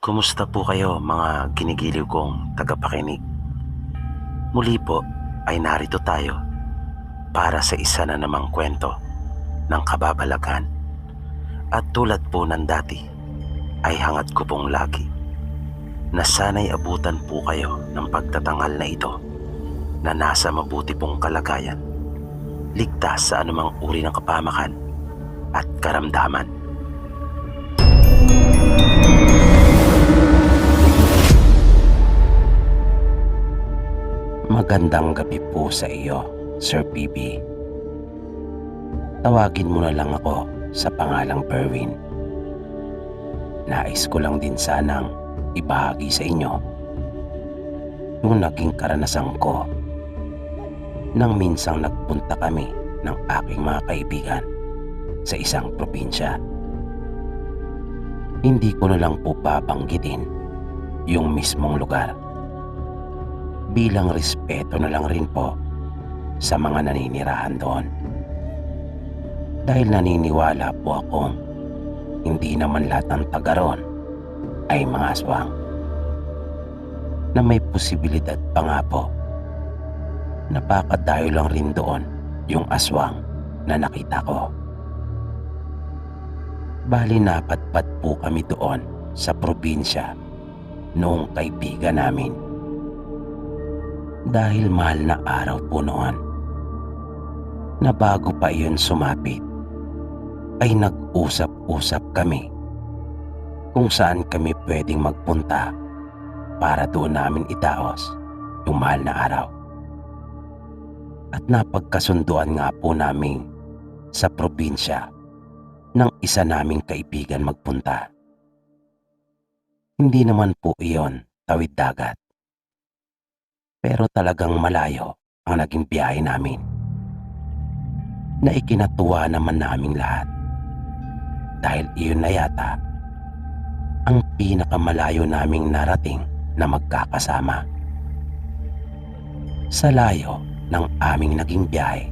Kumusta po kayo mga ginigiliw kong tagapakinig? Muli po ay narito tayo para sa isa na namang kwento ng kababalaghan. At tulad po ng dati ay hangad ko pong lagi na sana'y abutan po kayo ng pagtatanghal na ito na nasa mabuti pong kalagayan, ligtas sa anumang uri ng kapamakan at karamdaman. Magandang gabi po sa iyo, Sir PB. Tawagin mo na lang ako sa pangalang Perwin. Nais ko lang din sanang ibahagi sa inyo yung naging karanasan ko nang minsang nagpunta kami ng aking mga kaibigan sa isang probinsya. Hindi ko na lang po babanggitin yung mismong lugar, bilang respeto na lang rin po sa mga naninirahan doon. Dahil naniniwala po akong hindi naman lahat ng taga roon ay mga aswang, na may posibilidad pa nga po na baka dahil lang rin doon yung aswang na nakita ko. Bali napadpad po kami doon sa probinsya noong kaibigan namin. Dahil mahal na araw po noon, na bago pa iyon sumapit ay nag-usap-usap kami kung saan kami pwedeng magpunta para doon namin itaos yung mahal na araw. At napagkasunduan nga po namin sa probinsya ng isa naming kaibigan magpunta. Hindi naman po iyon tawid dagat, pero talagang malayo ang naging biyahe namin, na ikinatuwa naman naming lahat dahil iyon na yata ang pinakamalayo naming narating na magkakasama. Sa layo ng aming naging biyahe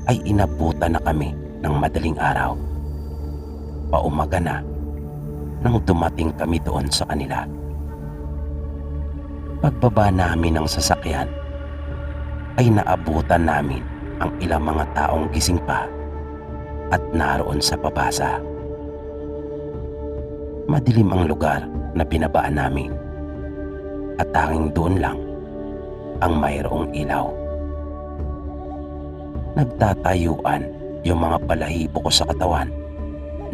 ay inabutan na kami ng madaling araw. Paumaga na nang dumating kami doon sa kanila. Pagbaba namin ng sasakyan ay naabutan namin ang ilang mga taong gising pa at naroon sa pabasa. Madilim ang lugar na binabaan namin at tanging doon lang ang mayroong ilaw. Nagtatayuan yung mga balahibo ko sa katawan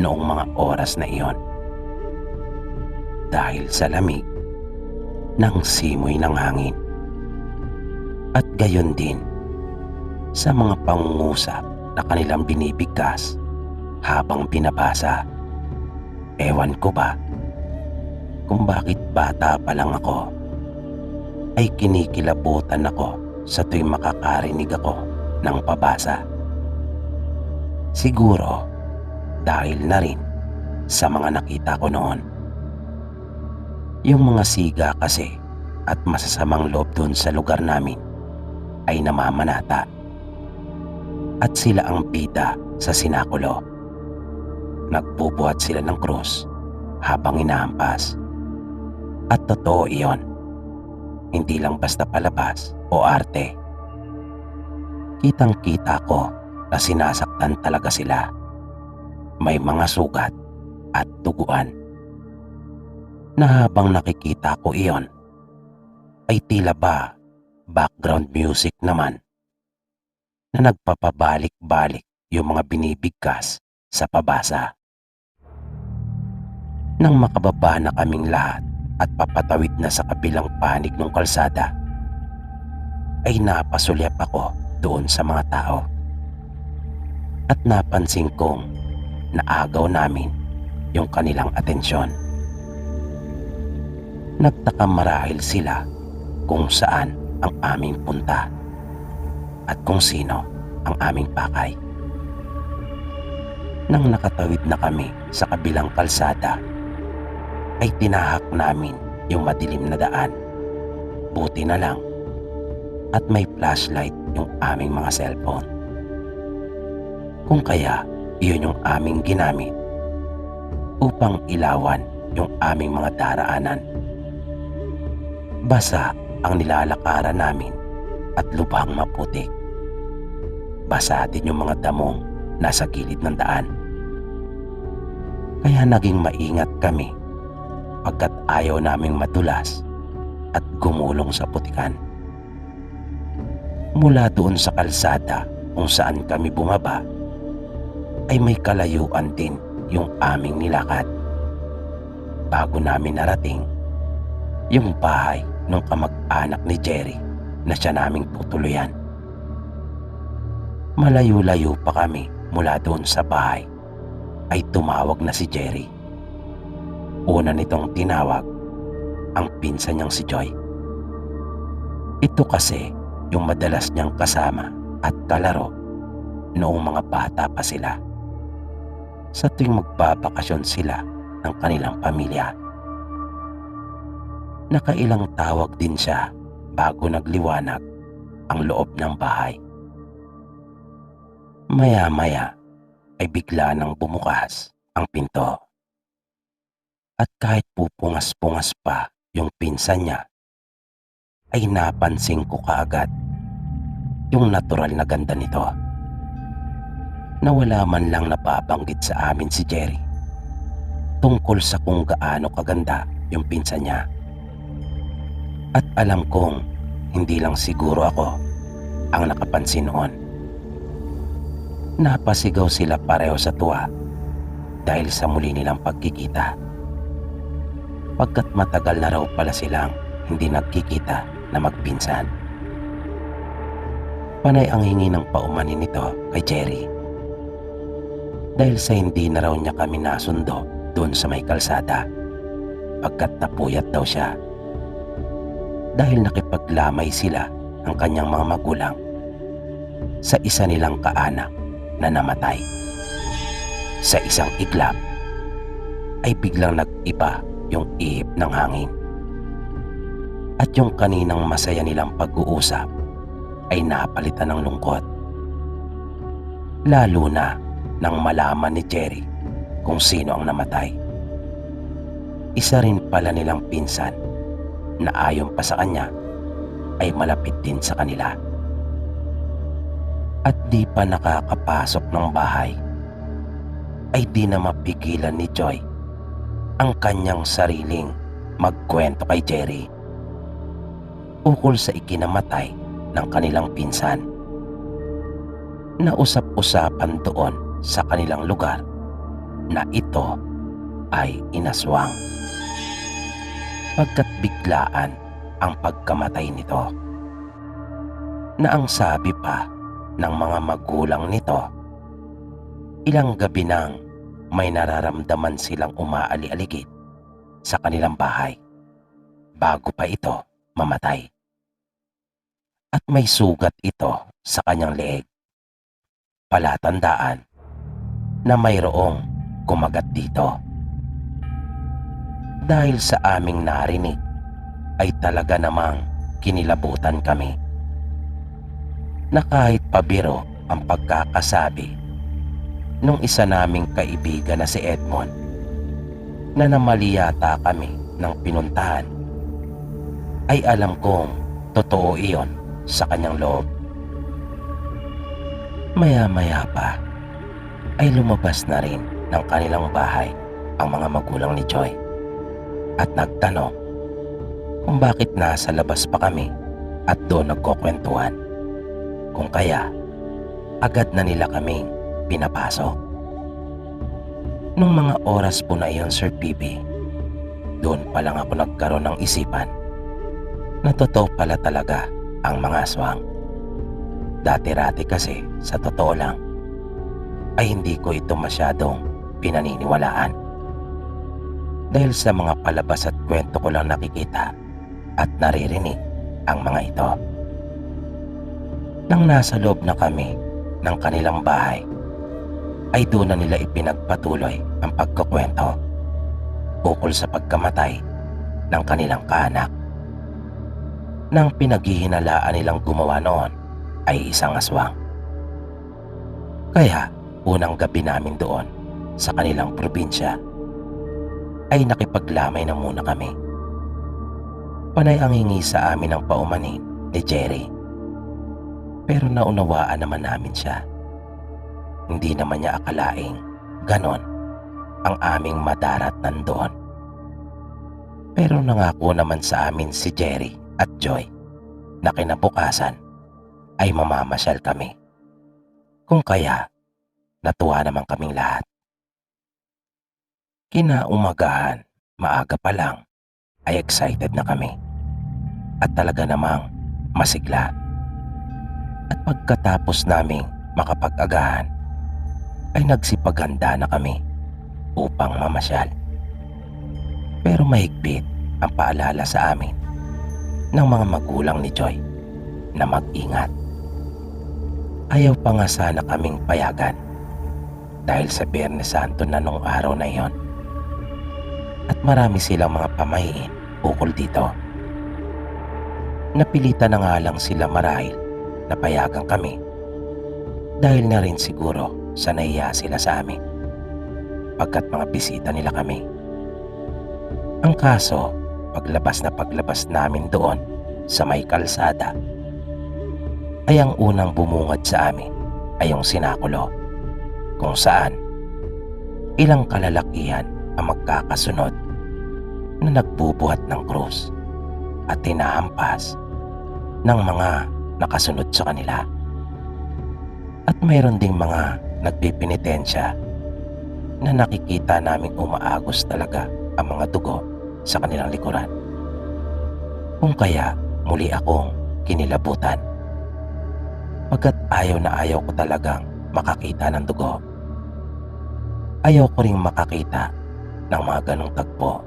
noong mga oras na iyon dahil sa lamig ng simoy ng hangin, at gayon din sa mga pangungusap na kanilang binibigkas habang binabasa. Ewan ko ba kung bakit bata pa lang ako ay kinikilabutan ako sa tuwing makakarinig ako ng pabasa. Siguro dahil na rin sa mga nakita ko noon. Yung mga siga kasi at masasamang loob doon sa lugar namin ay namamanata, at sila ang bida sa sinakulo. Nagbubuhat sila ng krus habang inahampas. At totoo iyon, hindi lang basta palabas o arte. Kitang-kita ko na sinasaktan talaga sila. May mga sugat at duguan, na habang nakikita ko iyon ay tila ba background music naman na nagpapabalik-balik yung mga binibigkas sa pabasa. Nang makababa na kaming lahat at papatawid na sa kabilang panig ng kalsada, ay napasulyap ako doon sa mga tao at napansin kong naagaw namin yung kanilang atensyon. Nagtaka marahil sila kung saan ang aming punta at kung sino ang aming pakay. Nang nakatawid na kami sa kabilang kalsada, ay tinahak namin yung madilim na daan. Buti na lang at may flashlight yung aming mga cellphone. Kung kaya iyon yung aming ginamit upang ilawan yung aming mga daraanan. Basa ang nilalakaran namin at lubhang maputik. Basa din yung mga damong nasa gilid ng daan. Kaya naging maingat kami pagkat ayaw naming madulas at gumulong sa putikan. Mula doon sa kalsada kung saan kami bumaba ay may kalayuan din yung aming nilakad bago namin narating yung bahay ng kamag-anak ni Jerry na siya naming tutuluyan. Malayo-layo pa kami mula doon sa bahay ay tumawag na si Jerry. Una nitong tinawag ang pinsan niyang si Joy. Ito kasi yung madalas niyang kasama at kalaro noong mga bata pa sila. Sa tuwing magbabakasyon sila ng kanilang pamilya. Nakailang tawag din siya bago nagliwanag ang loob ng bahay. Maya-maya ay bigla nang bumukas ang pinto. At kahit pupungas-pungas pa yung pinsan niya, ay napansin ko kaagad yung natural na ganda nito. Na wala man lang napabanggit sa amin si Jerry tungkol sa kung gaano kaganda yung pinsan niya. At alam kong hindi lang siguro ako ang nakapansin noon. Napasigaw sila pareho sa tuwa dahil sa muli nilang pagkikita. Pagkat matagal na raw pala silang hindi nagkikita na magpinsan. Panay ang hingi ng paumanin nito kay Jerry. Dahil sa hindi na raw niya kami nasundo doon sa may kalsada pagkat napuyat daw siya. Dahil nakipaglamay sila ang kanyang mga magulang sa isa nilang kaanak na namatay. Sa isang iglap ay biglang nag-iba yung ihip ng hangin. At yung kaninang masaya nilang pag-uusap ay napalitan ng lungkot. Lalo na nang malaman ni Jerry kung sino ang namatay. Isa rin pala nilang pinsan na ayon pa sa kanya ay malapit din sa kanila. At di pa nakakapasok ng bahay ay di na mapigilan ni Joy ang kanyang sariling magkwento kay Jerry ukol sa ikinamatay ng kanilang pinsan. Nausap-usapan doon sa kanilang lugar na ito ay inaswang. Pagkat biglaan ang pagkamatay nito. Na ang sabi pa ng mga magulang nito, ilang gabi nang may nararamdaman silang umaali-aligid sa kanilang bahay bago pa ito mamatay. At may sugat ito sa kanyang leeg. Palatandaan na mayroong kumagat dito. Dahil sa aming narinig ay talaga namang kinilabutan kami. Na kahit pabiro ang pagkakasabi nung isa naming kaibigan na si Edmond na namali yata kami ng pinuntahan, ay alam kong totoo iyon sa kanyang loob. Maya-maya pa ay lumabas na rin ng kanilang bahay ang mga magulang ni Joy at nagtanong kung bakit nasa labas pa kami at doon nagkukwentuhan. Kung kaya, agad na nila kaming pinapasok. Nung mga oras po na iyon, Sir PB, doon pa lang ako nagkaroon ng isipan na totoo pala talaga ang mga aswang. Dati-rati kasi, sa totoo lang, ay hindi ko ito masyadong pinaniniwalaan. Dahil sa mga palabas at kwento ko lang nakikita at naririnig ang mga ito. Nang nasa loob na kami ng kanilang bahay, ay doon na nila ipinagpatuloy ang pagkukwento ukol sa pagkamatay ng kanilang kaanak. Nang pinaghihinalaan nilang gumawa noon ay isang aswang. Kaya unang gabi namin doon sa kanilang probinsya ay nakipaglamay na muna kami. Panay ang hingi sa amin ng paumanin ni Jerry. Pero naunawaan naman namin siya. Hindi naman niya akalaing ganon ang aming madarat nandoon. Pero nangako naman sa amin si Jerry at Joy na kinabukasan ay mamamasyal kami. Kung kaya, natuwa naman kaming lahat. Kinaumagahan, maaga pa lang, ay excited na kami. At talaga namang masigla. At pagkatapos naming makapag-agahan, ay nagsipaghanda na kami upang mamasyal. Pero mahigpit ang paalala sa amin ng mga magulang ni Joy na mag-ingat. Ayaw pa nga sana kaming payagan dahil sa Biyernes Santo na nung araw na iyon. At marami silang mga pamahiin ukol dito. Napilitan na nga lang sila marahil na payagan kami dahil na rin siguro sa nahiya sila sa amin pagkat mga bisita nila kami. Ang kaso, paglabas namin doon sa may kalsada, ay ang unang bumungad sa amin ay yung sinakulo kung saan ilang kalalakihan ang magkakasunod na nagbubuhat ng krus at tinahampas ng mga nakasunod sa kanila. At mayroon ding mga nagpipinitensya na nakikita naming umaagos talaga ang mga dugo sa kanilang likuran. Kung kaya muli akong kinilabutan pagkat ayaw na ayaw ko talagang makakita ng dugo. Ayaw ko ring makakita ng mga ganong tagpo.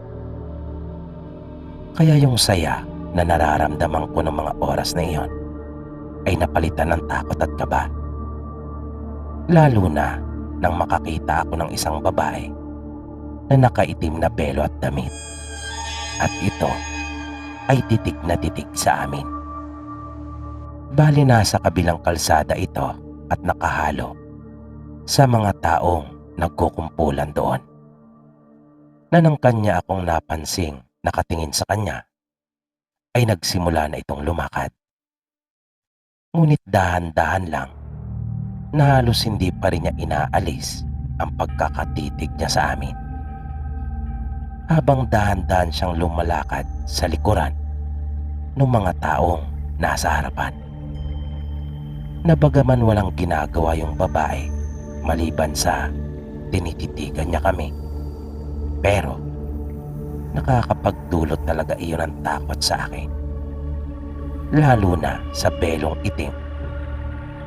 Kaya yung saya na nararamdaman ko ng mga oras na iyon ay napalitan ng takot at kaba. Lalo na nang makakita ako ng isang babae na nakaitim na belo at damit. At ito ay titig na titig sa amin. Bali nasa kabilang kalsada ito at nakahalo sa mga taong nagkukumpulan doon. Na nang kanya akong napansing nakatingin sa kanya, ay nagsimula na itong lumakad. Ngunit dahan-dahan lang, na halos hindi pa rin niya inaalis ang pagkakatitig niya sa amin. Habang dahan-dahan siyang lumalakad sa likuran ng mga taong nasa harapan. Na bagaman walang ginagawa yung babae maliban sa tinititigan niya kami, pero nakakapagdulot talaga iyon ng takot sa akin. Lalo na sa belong itim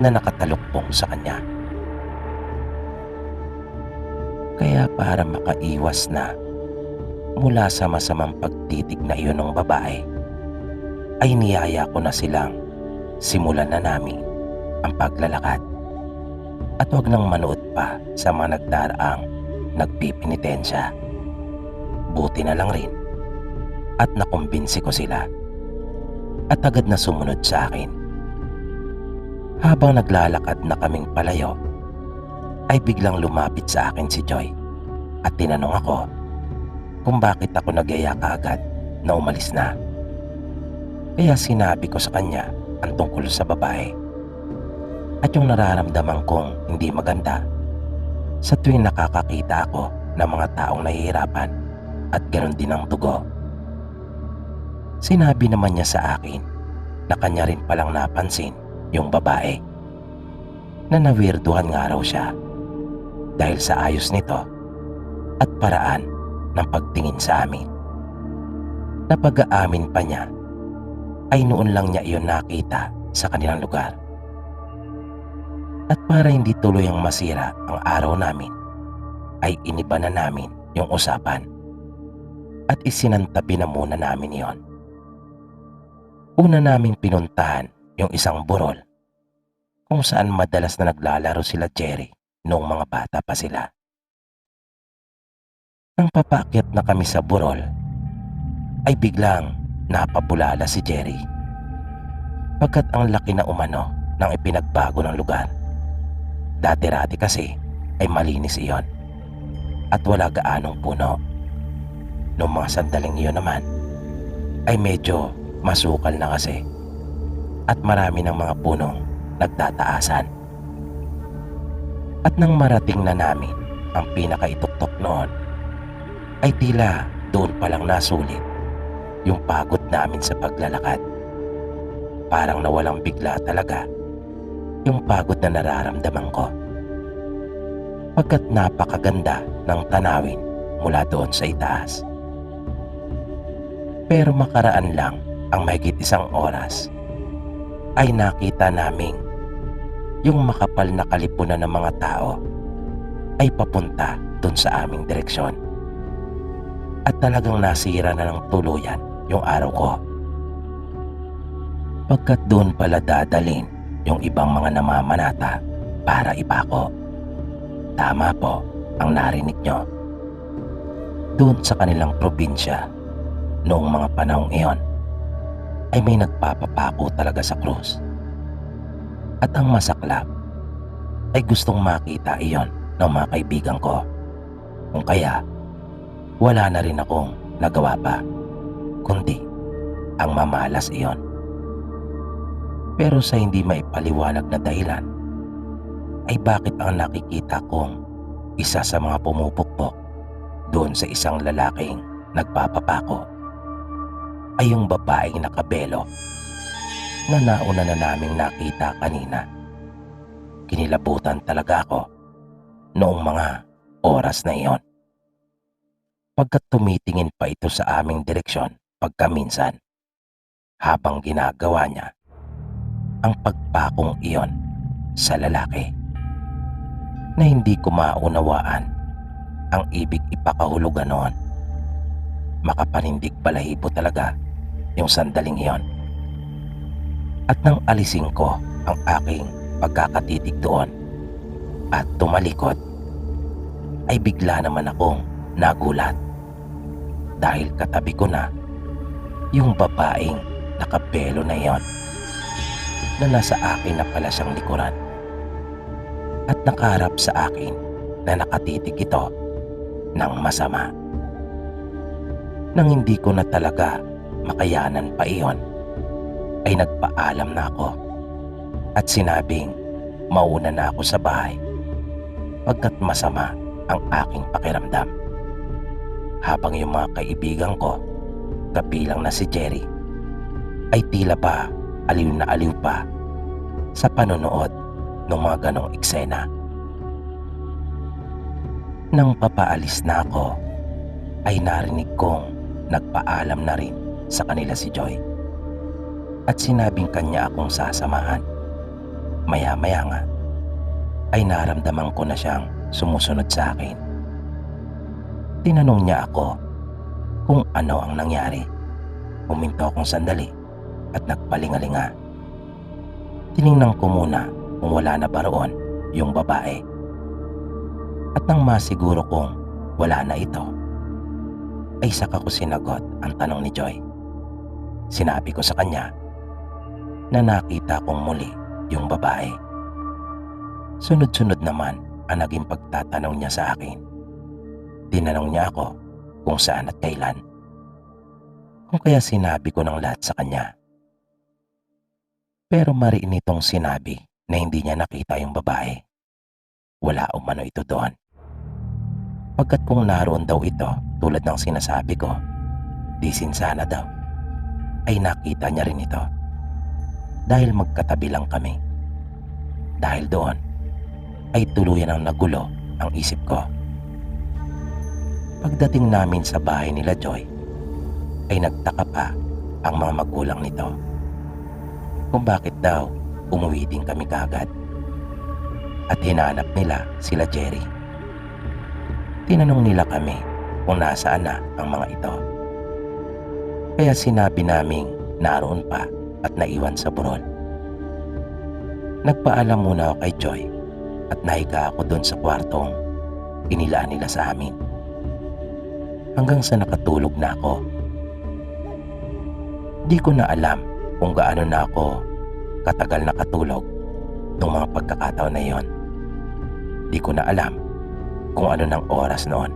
na nakatalukpong sa kanya. Kaya para makaiwas na mula sa masamang pagtitig na iyon ng babae, ay niyaya ko na silang simulan na namin ang paglalakad at huwag nang manood pa sa mga nagdaraang nagpipinitensya. Buti na lang rin at nakumbinsi ko sila at agad na sumunod sa akin. Habang naglalakad na kaming palayo, ay biglang lumapit sa akin si Joy at tinanong ako kung bakit ako nagyaya kaagad na umalis na. Kaya sinabi ko sa kanya ang tungkol sa babae at yung nararamdaman kong hindi maganda sa tuwing nakakakita ako ng mga taong nahihirapan at ganoon din ang dugo. Sinabi naman niya sa akin na kanya rin palang napansin yung babae, na nawirduhan nga raw siya dahil sa ayos nito at paraan ng pagtingin sa amin. Na pag-aamin pa niya ay noon lang niya iyon nakita sa kanilang lugar. At para hindi tuluyang masira ang araw namin, ay iniba na namin yung usapan at isinantabi na muna namin iyon. Una naming pinuntahan yung isang burol kung saan madalas na naglalaro sila Jerry noong mga bata pa sila. Nang papaakyat na kami sa burol, ay biglang napabulala si Jerry pagkat ang laki na umano ng ipinagbago ng lugar. Dati-rati kasi ay malinis iyon at wala gaanong puno. Noong mga sandaling iyon naman ay medyo masukal na kasi at marami ng mga punong nagtataasan. At nang marating na namin ang pinakaituktok noon ay tila doon palang nasulit yung pagod namin sa paglalakad. Parang nawalang bigla talaga yung pagod na nararamdaman ko. Pagkat napakaganda ng tanawin mula doon sa itaas. Pero makaraan lang ang mahigit isang oras ay nakita naming yung makapal na kalipunan ng mga tao ay papunta doon sa aming direksyon. At talagang nasira na ng tuluyan yung araw ko. Pagkat doon pala dadalin yung ibang mga namamanata para ipako. Tama po ang narinig nyo. Doon sa kanilang probinsya noong mga panahong iyon ay may nagpapapako talaga sa krus. At ang masaklap ay gustong makita iyon ng mga kaibigan ko. Kung kaya wala na rin akong nagawa pa kundi ang mamalas iyon. Pero sa hindi maipaliwanag na dahilan ay bakit ang nakikita kong isa sa mga pumupukpok doon sa isang lalaking nagpapapako ay yung babaeng nakabelo na nauna na naming nakita kanina. Kinilabutan talaga ako noong mga oras na iyon. Pagkat tumitingin pa ito sa aming direksyon pagkaminsan habang ginagawa niya ang pagpakong iyon sa lalaki na hindi ko maunawaan ang ibig ipakahulugan noon. Makapanindig balahibo talaga yung sandaling iyon. At nang alisin ko ang aking pagkakatitig doon at tumalikod ay bigla naman akong nagulat dahil katabi ko na yung babaeng nakapelo na iyon na nasa akin na pala siyang likuran at nakaharap sa akin na nakatitig ito ng masama. Nang hindi ko na talaga makayanan pa iyon ay nagpaalam na ako at sinabing mauna na ako sa bahay pagkat masama ang aking pakiramdam. Habang yung mga kaibigan ko, kabilang na si Jerry, ay tila ba aliw na aliw pa sa panonood ng mga ganong eksena. Nang papaalis na ako ay narinig kong nagpaalam na rin sa kanila si Joy at sinabing kanya akong sasamahan. Maya-maya nga ay naramdaman ko na siyang sumusunod sa akin. Tinanong niya ako kung ano ang nangyari. Huminto akong sandali at nagpalingalinga. Tiningnan ko muna kung wala na ba roon yung babae. At nang masiguro kong wala na ito, ay saka ko sinagot ang tanong ni Joy. Sinabi ko sa kanya na nakita kong muli yung babae. Sunod-sunod naman ang naging pagtatanong niya sa akin. Tinanong niya ako kung saan at kailan. Kung kaya sinabi ko ng lahat sa kanya. Pero mariin itong sinabi na hindi niya nakita yung babae. Wala umano ito doon. Pagkat kung naroon daw ito tulad ng sinasabi ko, di sinsana daw, ay nakita niya rin ito. Dahil magkatabi lang kami. Dahil doon ay tuluyan ang nagulo ang isip ko. Pagdating namin sa bahay nila Joy, ay nagtaka pa ang mga magulang nito kung bakit daw umuwi din kami kaagad. At hinanap nila sila Jerry. Tinanong nila kami kung nasaan na ang mga ito. Kaya sinabi naming naroon pa at naiwan sa burol. Nagpaalam muna ako kay Joy at nahiga ako doon sa kwartong inilaan nila sa amin. Hanggang sa nakatulog na ako. Di ko na alam kung gaano na ako katagal nakatulog noong mga pagkakataon na iyon. Di ko na alam kung ano ng oras noon.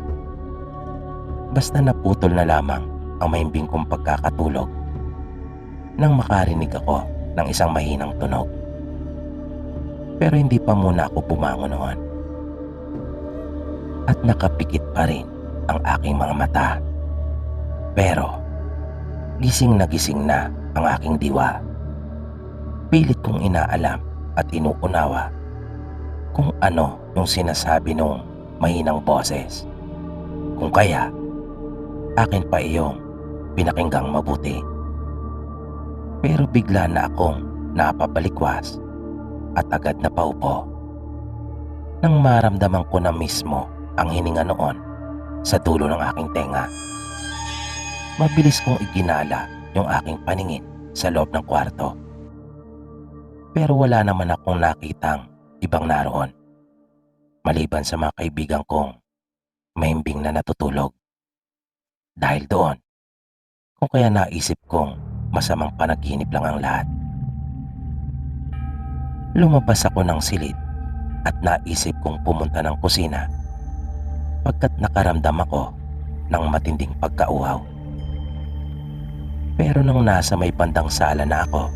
Basta naputol na lamang ang mahimbing kong pagkakatulog nang makarinig ako ng isang mahinang tunog. Pero hindi pa muna ako bumangon noon at nakapikit pa rin ang aking mga mata. Pero gising na ang aking diwa. Pilit kong inaalam at inuunawa kung ano yung sinasabi nung mahinang boses. Kung kaya, akin pa iyong pinakinggang mabuti. Pero bigla na akong napabalikwas at agad na paupo nang maramdaman ko na mismo ang hininga noon sa dulo ng aking tenga. Mabilis kong iginala yung aking paningin sa loob ng kwarto. Pero wala naman akong nakitang ibang naroon maliban sa mga kaibigan kong mahimbing na natutulog. Dahil doon, kung kaya naisip kong masamang panaginip lang ang lahat. Lumabas ako ng silid at naisip kong pumunta ng kusina pagkat nakaramdam ako ng matinding pagkauhaw. Pero nung nasa may bandang sala na ako,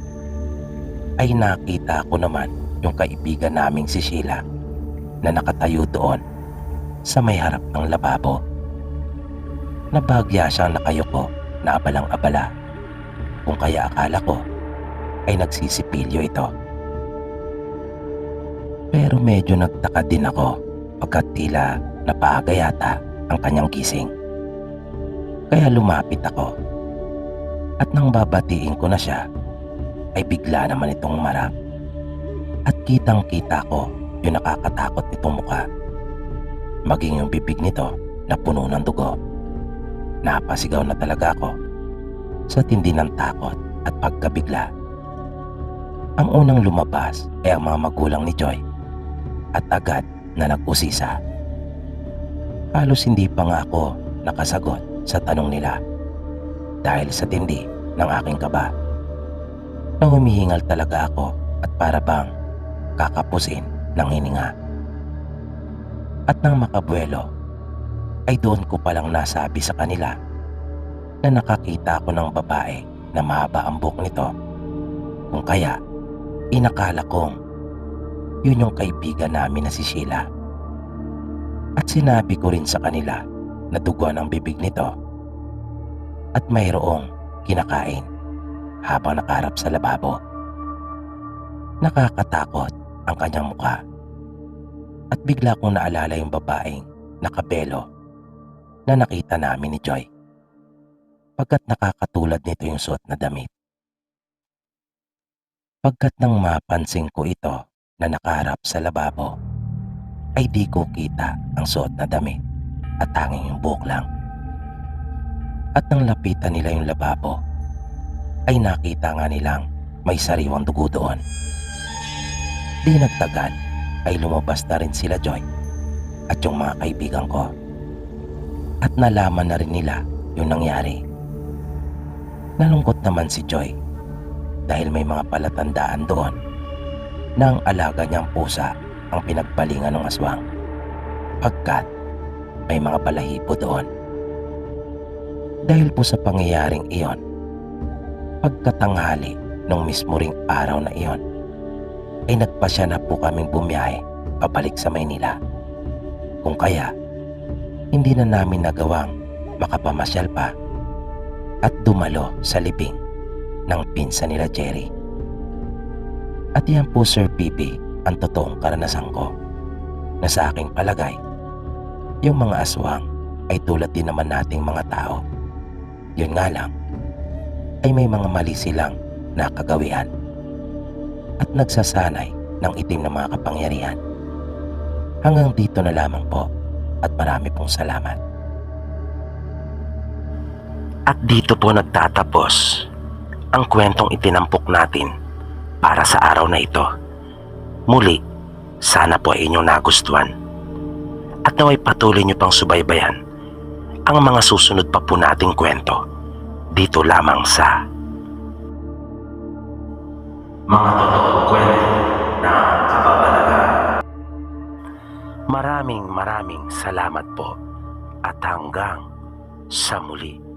ay nakita ko naman yung kaibigan naming si Sheila na nakatayo doon sa may harap ng lababo. Nabagya siyang nakayuko na abalang-abala, kung kaya akala ko ay nagsisipilyo ito. Pero medyo nagtaka din ako pagkat tila napaaga yata ang kanyang gising. Kaya lumapit ako at nang babatiin ko na siya ay bigla naman itong marap at kitang-kita ko yung nakakatakot nitong mukha. Maging yung bibig nito na puno ng dugo. Napasigaw na talaga ako sa tindi ng takot at pagkabigla. Ang unang lumabas ay ang mga magulang ni Joy at agad na nag-usisa. Halos hindi pa nga ako nakasagot sa tanong nila dahil sa tindi ng aking kaba. Na humihingal talaga ako at para bang kakapusin ng hininga. At nang makabuelo ay doon ko palang nasabi sa kanila na nakakita ako ng babae na mahaba ang buhok nito. Kung kaya, inakala kong yun yung kaibigan namin na si Sheila. At sinabi ko rin sa kanila na duguan ang bibig nito at mayroong kinakain habang nakaharap sa lababo. Nakakatakot ang kanyang mukha at bigla kong naalala yung babaeng nakabelo na nakita namin ni Joy pagkat nakakatulad nito yung suot na damit. Pagkat nang mapansin ko ito na nakaharap sa lababo ay di ko kita ang suot na damit at tanging yung buhok lang. At nang lapitan nila yung lababo ay nakita nga nilang may sariwang dugo doon. Di nagtagal ay lumabas na rin sila Joy at yung mga kaibigan ko. At nalaman na rin nila yung nangyari. Nalungkot naman si Joy dahil may mga palatandaan doon na ang alaga niyang pusa ang pinagbalingan ng aswang pagkat may mga balahibo doon. Dahil po sa pangyayaring iyon, pagkatanghali nung mismo ring araw na iyon ay nagpasya na po kaming bumiyahe pabalik sa Maynila. Kung kaya, hindi na namin nagawang makapamasyal pa at dumalo sa libing ng pinsan nila Jerry. At yan po Sir Pipi ang totoong karanasan ko na sa aking palagay, yung mga aswang ay tulad din naman nating mga tao. Yun nga lang, ay may mga mali silang nakagawian at nagsasanay ng itim na mga kapangyarihan. Hanggang dito na lamang po at marami pong salamat. At dito po nagtatapos ang kwentong itinampok natin para sa araw na ito. Muli, sana po ay inyong nagustuhan at naway patuloy nyo pang subaybayan ang mga susunod pa po nating kwento dito lamang sa Mga Totoong Kwento ng Kababalagan. Maraming salamat po at hanggang sa muli.